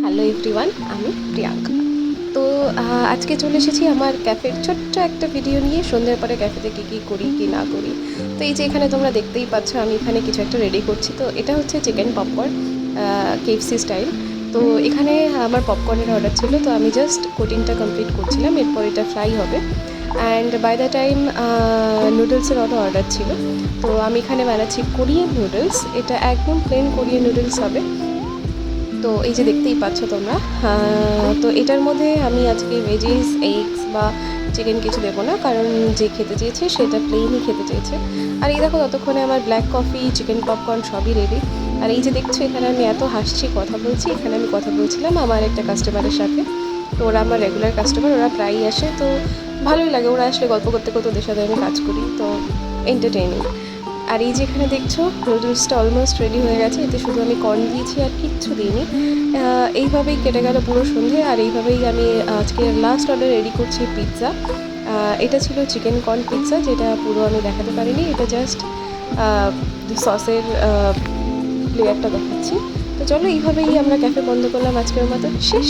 Hello everyone, আমি প্রিয়াঙ্কা। তো আজকে চলে এসেছি আমার ক্যাফের ছোট্ট একটা ভিডিও নিয়ে, সন্ধ্যের পরে ক্যাফেতে কী করি কি না করি। তো এই যে এখানে তোমরা দেখতেই পাচ্ছ, আমি এখানে কিছু একটা রেডি করছি। তো এটা হচ্ছে চিকেন পপকর্ন, কেএফসি স্টাইল। তো এখানে আমার পপকর্নের অর্ডার ছিল, তো আমি জাস্ট কোটিংটা কমপ্লিট করছিলাম, এরপর এটা ফ্রাই হবে। অ্যান্ড বাই দ্য টাইম নুডলসের অর্ডার ছিল। তো আমি এখানে বানাচ্ছি কোরিয়ান নুডলস। এটা একদম প্লেন কোরিয়ান নুডলস হবে। তো এই যে দেখতেই পাচ্ছ তোমরা, তো এটার মধ্যে আমি আজকে ভেজিস, এগস বা চিকেন কিছু দেবো না, কারণ যে খেতে চেয়েছে সেটা প্লেনই খেতে চেয়েছে। আর এই দেখো, ততক্ষণে আমার ব্ল্যাক কফি, চিকেন পপকর্ন সবই রেডি। আর এই যে দেখছো, এখানে আমি এত হাসছি, কথা বলছি। এখানে আমি কথা বলছিলাম আমার একটা কাস্টমারের সাথে। তো ওরা আমার রেগুলার কাস্টমার, ওরা প্রায়ই আসে। তো ভালোই লাগে, ওরা আসলে গল্প করতে করতে ওদের সাথে আমি কাজ করি, তো এন্টারটেইনিং। আর এই যেখানে দেখছো, নুডলসটা অলমোস্ট রেডি হয়ে গেছে। এতে শুধু আমি কর্ন দিয়েছি আর কিচ্ছু দিইনি। এইভাবেই কেটে গেল পুরো সন্ধে। আর এইভাবেই আমি আজকে লাস্ট অর্ডার রেডি করছি পিৎজা। এটা ছিল চিকেন কর্ন পিৎজা, যেটা পুরো আমি দেখাতে পারিনি। এটা জাস্ট সসের লেয়ারটা দেখাচ্ছি। তো চলো, এইভাবেই আমরা ক্যাফে বন্ধ করলাম আজকের মতো। শেষ।